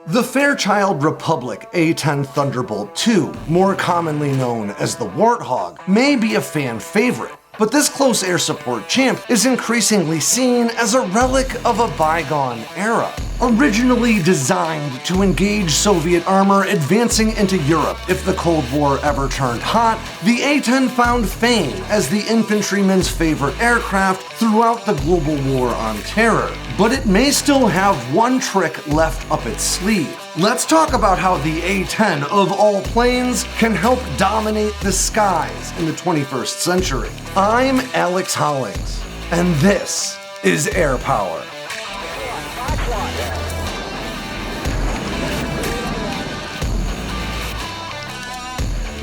The Fairchild Republic A-10 Thunderbolt II, more commonly known as the Warthog, may be a fan favorite, but this close air support champ is increasingly seen as a relic of a bygone era. Originally designed to engage Soviet armor advancing into Europe if the Cold War ever turned hot, the A-10 found fame as the infantryman's favorite aircraft throughout the global war on terror. But it may still have one trick left up its sleeve. Let's talk about how the A-10, of all planes, can help dominate the skies in the 21st century. I'm Alex Hollings, and this is Air Power.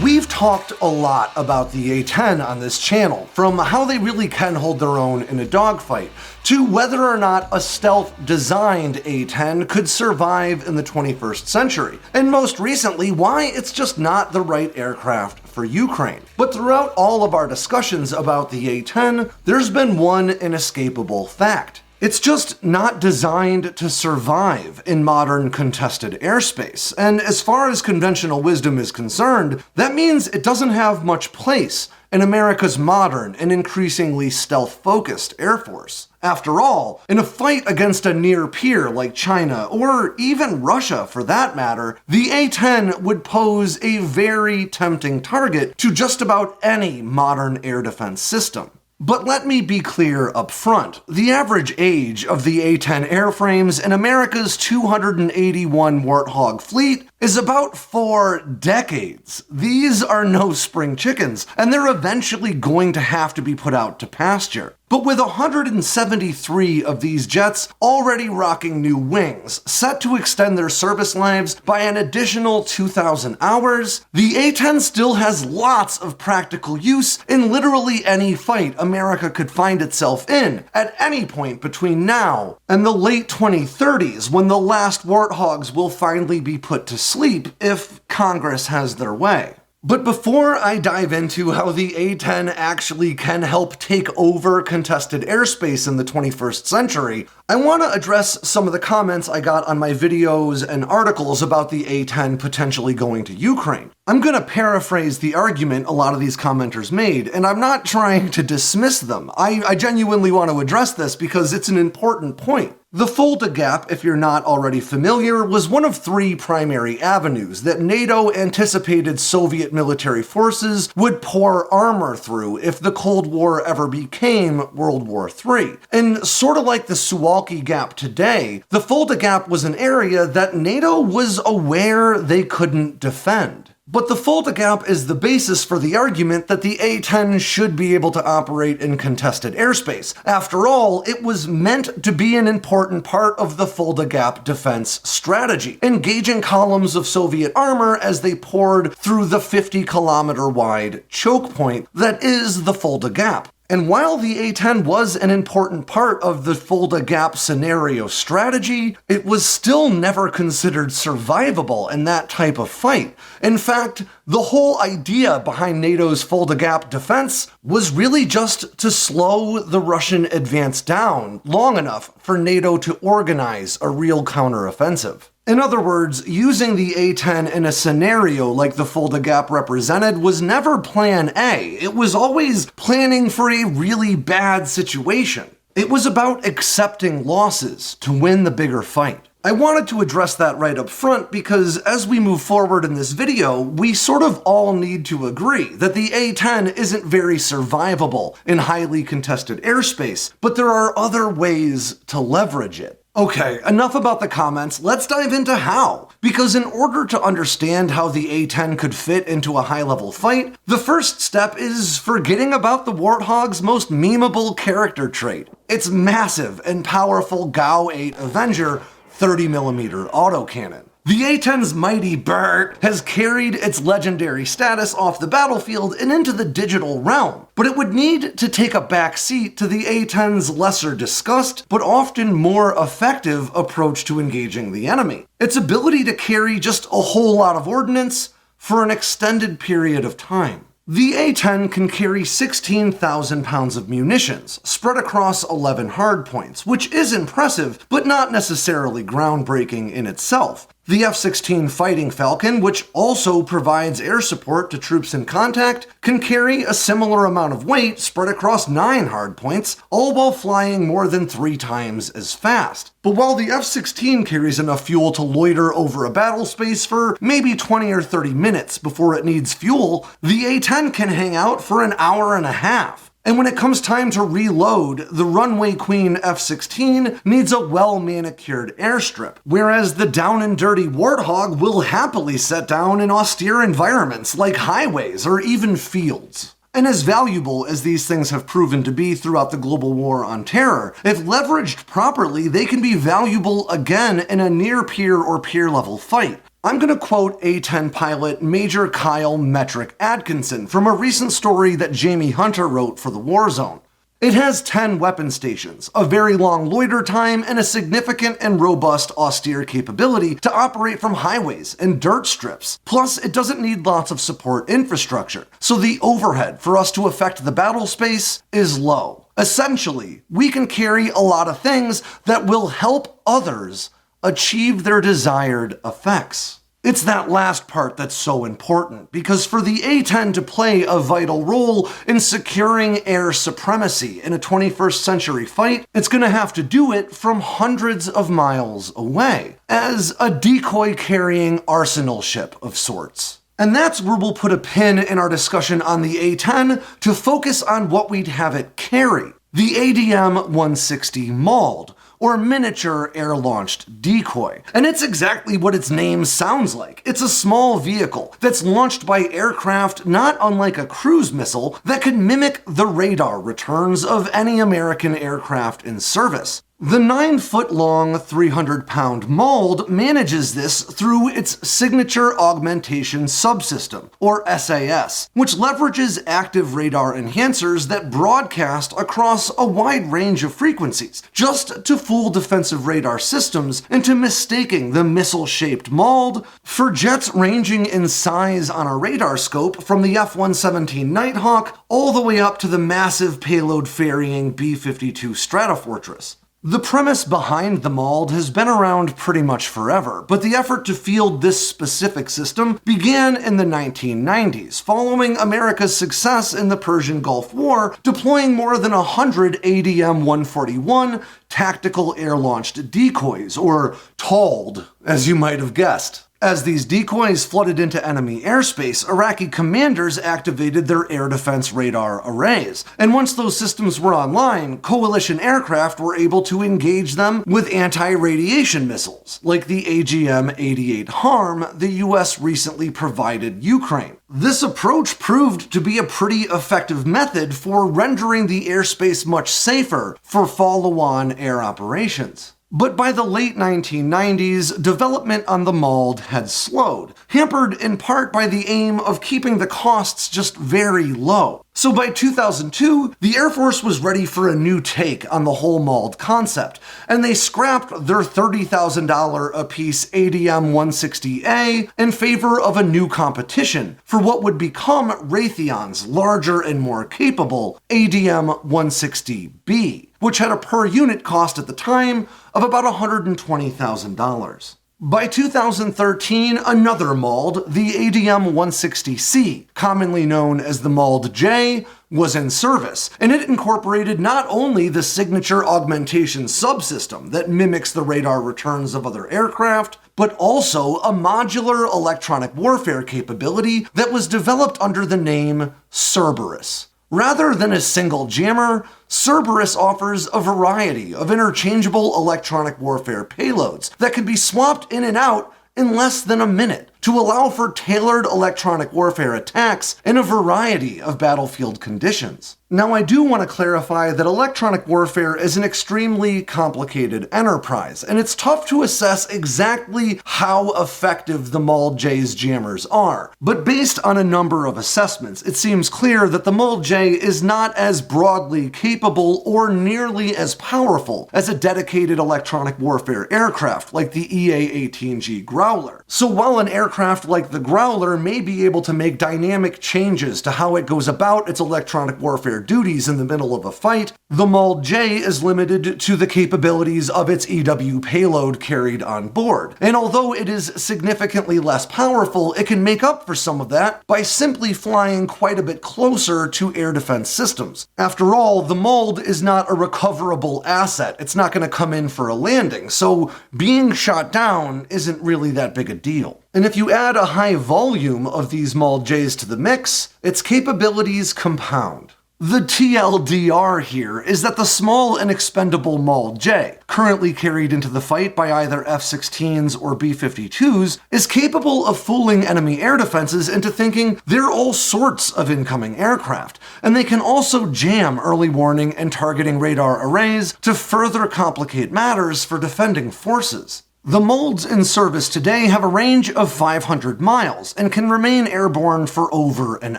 We've talked a lot about the A-10 on this channel, from how they really can hold their own in a dogfight, to whether or not a stealth-designed A-10 could survive in the 21st century, and most recently, why it's just not the right aircraft for Ukraine. But throughout all of our discussions about the A-10, there's been one inescapable fact. It's just not designed to survive in modern contested airspace, and as far as conventional wisdom is concerned, that means it doesn't have much place in America's modern and increasingly stealth-focused Air Force. After all, in a fight against a near peer like China, or even Russia for that matter, the A-10 would pose a very tempting target to just about any modern air defense system. But let me be clear up front, the average age of the A-10 airframes in America's 281 Warthog fleet is about 4 decades. These are no spring chickens, and they're eventually going to have to be put out to pasture. But with 173 of these jets already rocking new wings, set to extend their service lives by an additional 2,000 hours, the A-10 still has lots of practical use in literally any fight America could find itself in at any point between now and the late 2030s, when the last Warthogs will finally be put to sleep if Congress has their way. But before I dive into how the A-10 actually can help take over contested airspace in the 21st century, I want to address some of the comments I got on my videos and articles about the A-10 potentially going to Ukraine. I'm going to paraphrase the argument a lot of these commenters made, and I'm not trying to dismiss them. I genuinely want to address this because it's an important point. The Fulda Gap, if you're not already familiar, was one of 3 primary avenues that NATO anticipated Soviet military forces would pour armor through if the Cold War ever became World War III. And sort of like the Suwalki Gap today, the Fulda Gap was an area that NATO was aware they couldn't defend. But the Fulda Gap is the basis for the argument that the A-10 should be able to operate in contested airspace. After all, it was meant to be an important part of the Fulda Gap defense strategy, engaging columns of Soviet armor as they poured through the 50-kilometer wide choke point that is the Fulda Gap. And while the A-10 was an important part of the Fulda Gap scenario strategy, it was still never considered survivable in that type of fight. In fact, the whole idea behind NATO's Fulda Gap defense was really just to slow the Russian advance down long enough for NATO to organize a real counteroffensive. In other words, using the A-10 in a scenario like the Fulda Gap represented was never plan A. It was always planning for a really bad situation. It was about accepting losses to win the bigger fight. I wanted to address that right up front because as we move forward in this video, we sort of all need to agree that the A-10 isn't very survivable in highly contested airspace, but there are other ways to leverage it. Okay, enough about the comments, let's dive into how. Because in order to understand how the A-10 could fit into a high-level fight, the first step is forgetting about the Warthog's most memeable character trait. Its massive and powerful GAU-8 Avenger 30mm autocannon. The A-10's mighty brrr has carried its legendary status off the battlefield and into the digital realm, but it would need to take a back seat to the A-10's lesser discussed, but often more effective approach to engaging the enemy. Its ability to carry just a whole lot of ordnance for an extended period of time. The A-10 can carry 16,000 pounds of munitions, spread across 11 hardpoints, which is impressive, but not necessarily groundbreaking in itself. The F-16 Fighting Falcon, which also provides air support to troops in contact, can carry a similar amount of weight spread across 9 hardpoints, all while flying more than 3 times as fast. But while the F-16 carries enough fuel to loiter over a battle space for maybe 20 or 30 minutes before it needs fuel, the A-10 can hang out for an hour and a half. And when it comes time to reload, the runway queen F-16 needs a well-manicured airstrip, whereas the down-and-dirty Warthog will happily set down in austere environments like highways or even fields. And as valuable as these things have proven to be throughout the global war on terror, if leveraged properly, they can be valuable again in a near-peer or peer-level fight. I'm going to quote A-10 pilot Major Kyle Metric Atkinson from a recent story that Jamie Hunter wrote for the Warzone. It has 10 weapon stations, a very long loiter time, and a significant and robust austere capability to operate from highways and dirt strips. Plus, it doesn't need lots of support infrastructure, so the overhead for us to affect the battle space is low. Essentially, we can carry a lot of things that will help others achieve their desired effects. It's that last part that's so important, because for the A-10 to play a vital role in securing air supremacy in a 21st century fight, it's going to have to do it from hundreds of miles away, as a decoy-carrying arsenal ship of sorts. And that's where we'll put a pin in our discussion on the A-10 to focus on what we'd have it carry: the ADM-160 MALD, or miniature air-launched decoy. And it's exactly what its name sounds like. It's a small vehicle that's launched by aircraft not unlike a cruise missile that can mimic the radar returns of any American aircraft in service. The 9-foot-long, 300-pound MALD manages this through its Signature Augmentation Subsystem, or SAS, which leverages active radar enhancers that broadcast across a wide range of frequencies, just to fool defensive radar systems into mistaking the missile-shaped MALD for jets ranging in size on a radar scope from the F-117 Nighthawk all the way up to the massive payload-ferrying B-52 Stratofortress. The premise behind the MALD has been around pretty much forever, but the effort to field this specific system began in the 1990s, following America's success in the Persian Gulf War, deploying more than 100 ADM-141 tactical air-launched decoys, or TALD, as you might have guessed. As these decoys flooded into enemy airspace, Iraqi commanders activated their air defense radar arrays. And once those systems were online, coalition aircraft were able to engage them with anti-radiation missiles, like the AGM-88 HARM the US recently provided Ukraine. This approach proved to be a pretty effective method for rendering the airspace much safer for follow-on air operations. But by the late 1990s, development on the MALD had slowed, hampered in part by the aim of keeping the costs just very low. So by 2002, the Air Force was ready for a new take on the whole MALD concept, and they scrapped their $30,000 apiece ADM-160A in favor of a new competition for what would become Raytheon's larger and more capable ADM-160B, which had a per-unit cost at the time of about $120,000. By 2013, another MALD, the ADM-160C, commonly known as the MALD-J, was in service, and it incorporated not only the Signature Augmentation Subsystem that mimics the radar returns of other aircraft, but also a modular electronic warfare capability that was developed under the name Cerberus. Rather than a single jammer, Cerberus offers a variety of interchangeable electronic warfare payloads that can be swapped in and out in less than a minute to allow for tailored electronic warfare attacks in a variety of battlefield conditions. Now, I do want to clarify that electronic warfare is an extremely complicated enterprise, and it's tough to assess exactly how effective the MALD-J's jammers are. But based on a number of assessments, it seems clear that the MALD-J is not as broadly capable or nearly as powerful as a dedicated electronic warfare aircraft like the EA-18G Growler. So while an aircraft aircraft like the Growler may be able to make dynamic changes to how it goes about its electronic warfare duties in the middle of a fight, the MALD-J is limited to the capabilities of its EW payload carried on board. And although it is significantly less powerful, it can make up for some of that by simply flying quite a bit closer to air defense systems. After all, the MALD is not a recoverable asset. It's not going to come in for a landing, so being shot down isn't really that big a deal. And if you add a high volume of these MALD-Js to the mix, its capabilities compound. The TLDR here is that the small and expendable MALD-J, currently carried into the fight by either F-16s or B-52s, is capable of fooling enemy air defenses into thinking they're all sorts of incoming aircraft, and they can also jam early warning and targeting radar arrays to further complicate matters for defending forces. The MALDs in service today have a range of 500 miles and can remain airborne for over an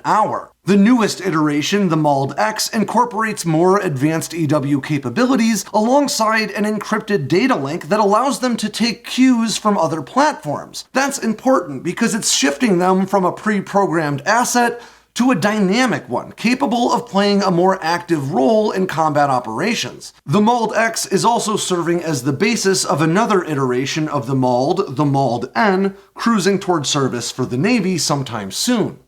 hour. The newest iteration, the MALD-X, incorporates more advanced EW capabilities alongside an encrypted data link that allows them to take cues from other platforms. That's important because it's shifting them from a pre-programmed asset to a dynamic one, capable of playing a more active role in combat operations. The MALD-X is also serving as the basis of another iteration of the MALD, the MALD-N, cruising toward service for the Navy sometime soon.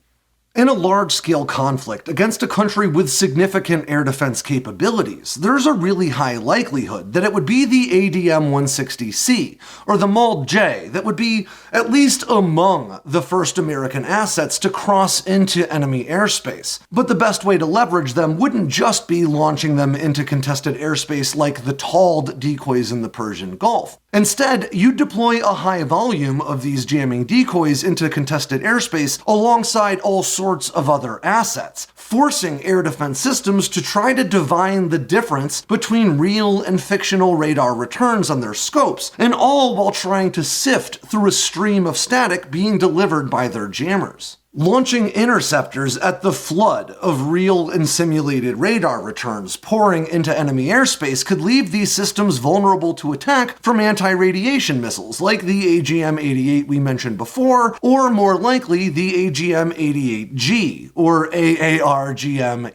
In a large-scale conflict against a country with significant air defense capabilities, there's a really high likelihood that it would be the ADM-160C, or the MALD-J, that would be at least among the first American assets to cross into enemy airspace. But the best way to leverage them wouldn't just be launching them into contested airspace like the TALD decoys in the Persian Gulf. Instead, you'd deploy a high volume of these jamming decoys into contested airspace alongside all sorts of other assets, forcing air defense systems to try to divine the difference between real and fictional radar returns on their scopes, and all while trying to sift through a stream of static being delivered by their jammers. Launching interceptors at the flood of real and simulated radar returns pouring into enemy airspace could leave these systems vulnerable to attack from anti-radiation missiles like the AGM-88 we mentioned before, or more likely the AGM-88G, or AARGM-ER,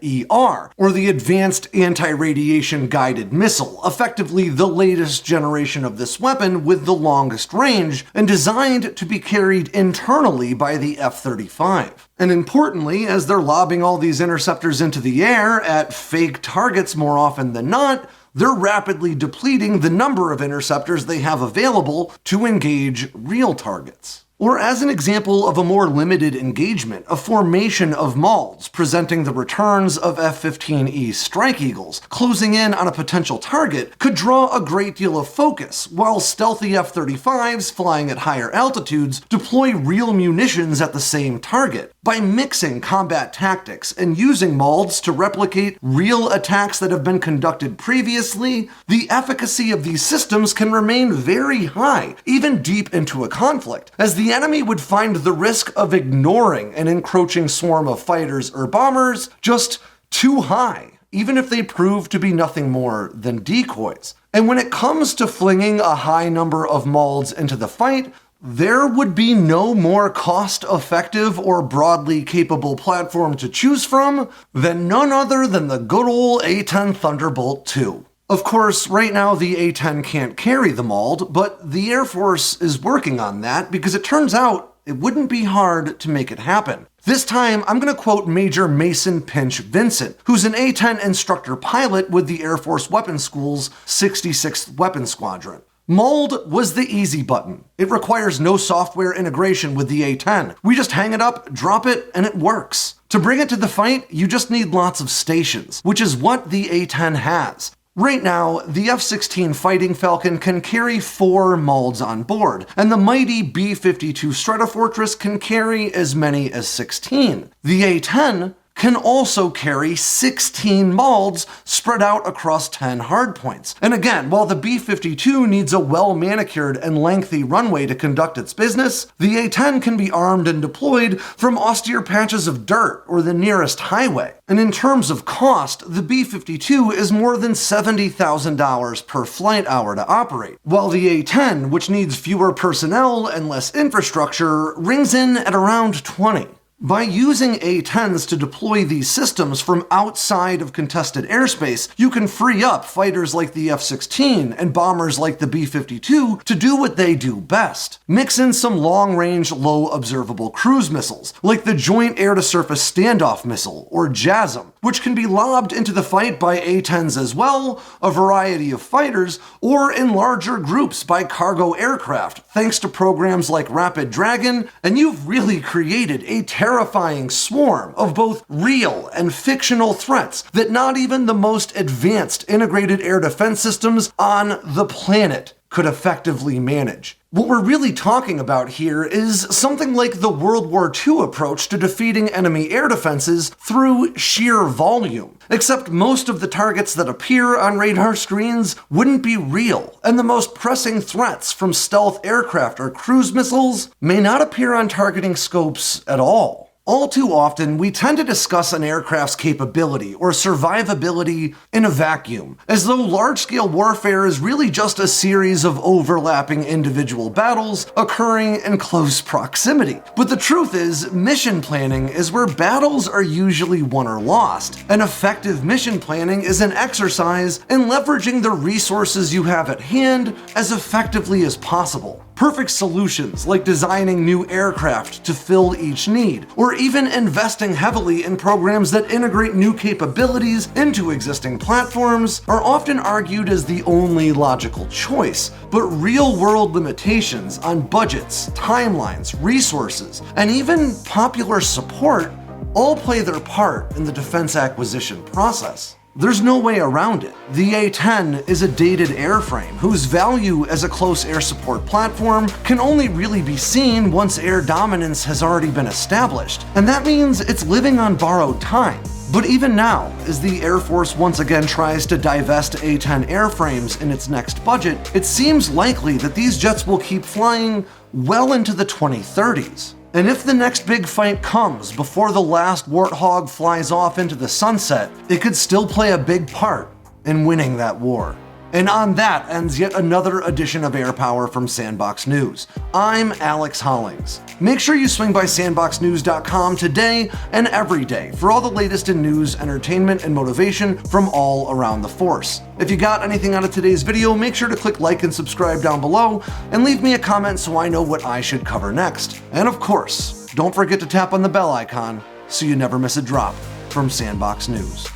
or the Advanced Anti-Radiation Guided Missile, effectively the latest generation of this weapon with the longest range, and designed to be carried internally by the F-35. And importantly, as they're lobbing all these interceptors into the air at fake targets more often than not, they're rapidly depleting the number of interceptors they have available to engage real targets. Or as an example of a more limited engagement, a formation of MALDs presenting the returns of F-15E Strike Eagles, closing in on a potential target, could draw a great deal of focus, while stealthy F-35s flying at higher altitudes deploy real munitions at the same target. By mixing combat tactics and using MALDs to replicate real attacks that have been conducted previously, the efficacy of these systems can remain very high, even deep into a conflict, as the enemy would find the risk of ignoring an encroaching swarm of fighters or bombers just too high, even if they prove to be nothing more than decoys. And when it comes to flinging a high number of MALDs into the fight, there would be no more cost-effective or broadly capable platform to choose from than none other than the good old A-10 Thunderbolt 2. Of course, right now the A-10 can't carry the MALD, but the Air Force is working on that because it turns out it wouldn't be hard to make it happen. This time, I'm going to quote Major Mason Pinch Vincent, who's an A-10 instructor pilot with the Air Force Weapons School's 66th Weapons Squadron. MALD was the easy button. It requires no software integration with the A-10. We just hang it up, drop it, and it works. To bring it to the fight, you just need lots of stations, which is what the A-10 has. Right now, the F-16 Fighting Falcon can carry 4 MALDs on board, and the mighty B-52 Stratofortress can carry as many as 16. The A-10 can also carry 16 MALDs spread out across 10 hardpoints. And again, while the B-52 needs a well-manicured and lengthy runway to conduct its business, the A-10 can be armed and deployed from austere patches of dirt or the nearest highway. And in terms of cost, the B-52 is more than $70,000 per flight hour to operate, while the A-10, which needs fewer personnel and less infrastructure, rings in at around $20,000. By using A-10s to deploy these systems from outside of contested airspace, you can free up fighters like the F-16 and bombers like the B-52 to do what they do best. Mix in some long-range, low-observable cruise missiles, like the Joint Air-to-Surface Standoff Missile, or JASSM, which can be lobbed into the fight by A-10s as well, a variety of fighters, or in larger groups by cargo aircraft, thanks to programs like Rapid Dragon, and you've really created a terrifying swarm of both real and fictional threats that not even the most advanced integrated air defense systems on the planet could effectively manage. What we're really talking about here is something like the World War II approach to defeating enemy air defenses through sheer volume. Except most of the targets that appear on radar screens wouldn't be real, and the most pressing threats from stealth aircraft or cruise missiles may not appear on targeting scopes at all. All too often, we tend to discuss an aircraft's capability or survivability in a vacuum, as though large-scale warfare is really just a series of overlapping individual battles occurring in close proximity. But the truth is, mission planning is where battles are usually won or lost, and effective mission planning is an exercise in leveraging the resources you have at hand as effectively as possible. Perfect solutions like designing new aircraft to fill each need, or even investing heavily in programs that integrate new capabilities into existing platforms, are often argued as the only logical choice. But real-world limitations on budgets, timelines, resources, and even popular support all play their part in the defense acquisition process. There's no way around it. The A-10 is a dated airframe whose value as a close air support platform can only really be seen once air dominance has already been established, and that means it's living on borrowed time. But even now, as the Air Force once again tries to divest A-10 airframes in its next budget, it seems likely that these jets will keep flying well into the 2030s. And if the next big fight comes before the last Warthog flies off into the sunset, it could still play a big part in winning that war. And on that ends yet another edition of Air Power from Sandboxx News. I'm Alex Hollings. Make sure you swing by sandboxnews.com today and every day for all the latest in news, entertainment, and motivation from all around the force. If you got anything out of today's video, make sure to click like and subscribe down below, and leave me a comment so I know what I should cover next. And of course, don't forget to tap on the bell icon so you never miss a drop from Sandboxx News.